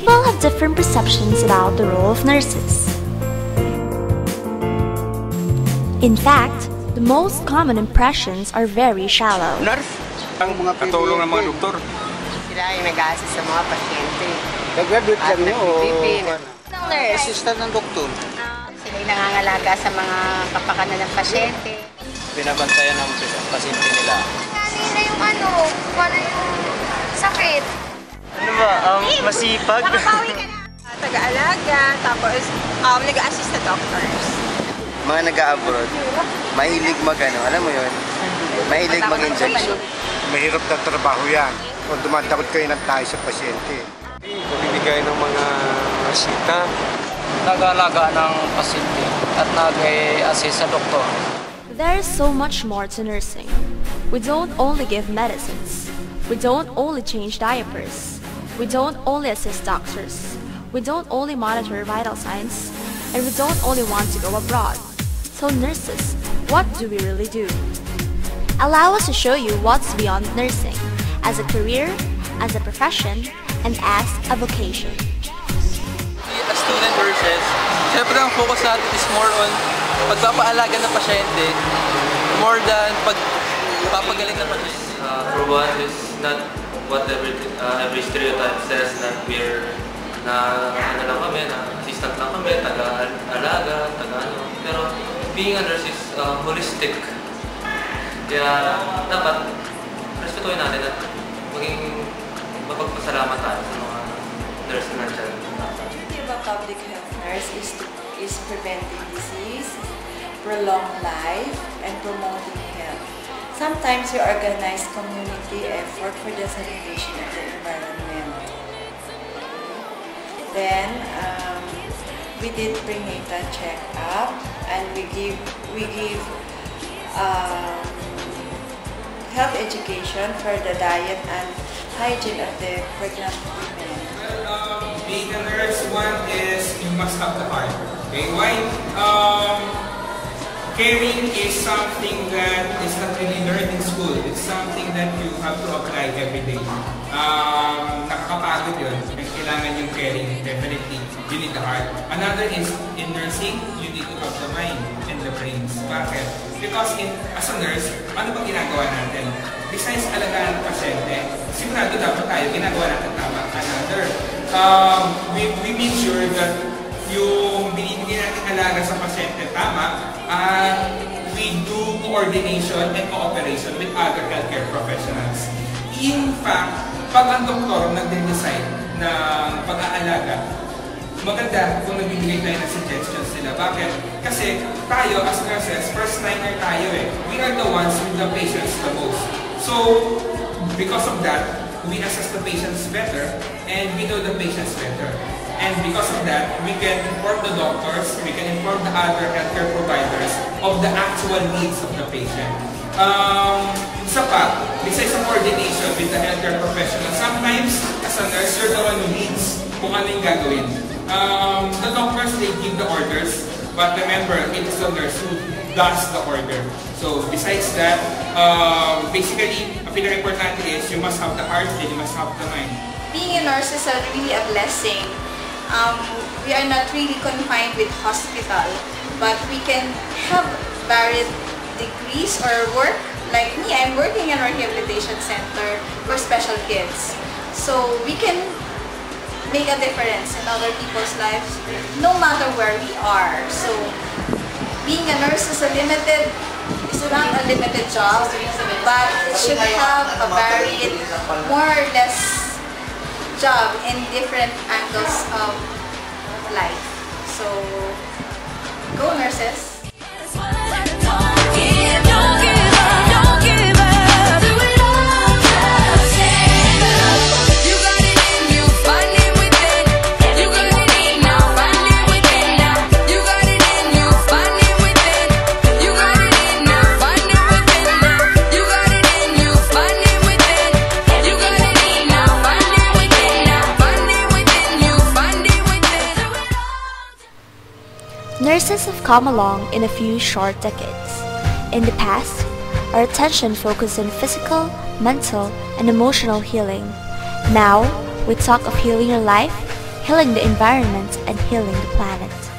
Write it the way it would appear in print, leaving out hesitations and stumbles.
People have different perceptions about the role of nurses. In fact, the most common impressions are very shallow. Nurse, ang mga katulong ng mga doktor. Sila yung nag-a-assist sa mga pasyente. Nag-graduate lang nyo o? Nurse. Assistant ng doktor. Sila yung nangangalaga sa mga kapakanan ng pasyente. Binabantayan ng pasyente nila. Kanina yung wala yung sakit. Ano ba? Masipag? Makabawi ka na. Taga-alaga, tapos nag-a-assist na doctors. Mga nag-a-abroad, mahilig alam mo yun? Mahilig mag-injection. Mahirap na trabaho yan. Kung dumadakot kayo ng tayo sa pasyente. Bibigay ng mga resita. Nag-aalaga ng pasyente at nag-assist sa doktor. There is so much more to nursing. We don't only give medicines. We don't only change diapers. We don't only assist doctors. We don't only monitor vital signs. And we don't only want to go abroad. So nurses, what do we really do? Allow us to show you what's beyond nursing, as a career, as a profession, and as a vocation. As student nurses, syempre ang focus natin is more on pagpapaalaga ng pasyente more than pagpapagaling ng pasyente. For one, it's not what every stereotype says that we're lang kami, assistant lang kami, taga-alaga, Pero being a nurse is holistic. Kaya dapat respetuhin natin at maging mapagpasalamat tayo sa mga nurse na nandiyan. The duty of a public health nurse is preventing disease, prolonging life, and promoting health. Sometimes we organize community effort for the sanitation of the environment. Then we did prenatal check-up, and we give health education for the diet and hygiene of the pregnant women. Being a nurse, one is you must have the heart. Okay, why? Caring is something that is not really learned in school. It's something that you have to apply every day. Nakakapagod yun. Kailangan yung caring. Definitely, you need the heart. Another is, in nursing, you need to have the mind and the brains. Bakit? Because as a nurse, ano bang ginagawa natin? Besides alagaan ng pasyente, sigurado dapat tayo ginagawa natin tama. Another, we make sure that yung binibigyan natin alaga sa pasyente tama, we do coordination and cooperation with other healthcare professionals. In fact, pag ang doktor nagde-decide ng pag-aalaga, maganda kung nagbibigay tayo ng suggestions nila. Bakit? Kasi tayo as nurses, first timer tayo eh. We are the ones with the patients the most. So, because of that, we assess the patients better and we know the patients better. And because of that, we can inform the doctors, we can inform the other healthcare providers of the actual needs of the patient. Isa pa, besides sa coordination with the healthcare professional, sometimes as a nurse, you're the one who leads kung ano yung gagawin. The doctors, they give the orders, but remember, it is the nurse who does the order. So besides that, basically, ang pinaka-importante is you must have the heart and you must have the mind. Being a nurse is really a blessing. We are not really confined with hospital, but we can have varied degrees or work. Like me, I'm working in a rehabilitation center for special kids. So we can make a difference in other people's lives, no matter where we are. So being a nurse is not a limited job, but it should have a varied, more or less job in different angles of life. So, go nurses! Nurses have come along in a few short decades. In the past, our attention focused on physical, mental, and emotional healing. Now, we talk of healing your life, healing the environment and healing the planet.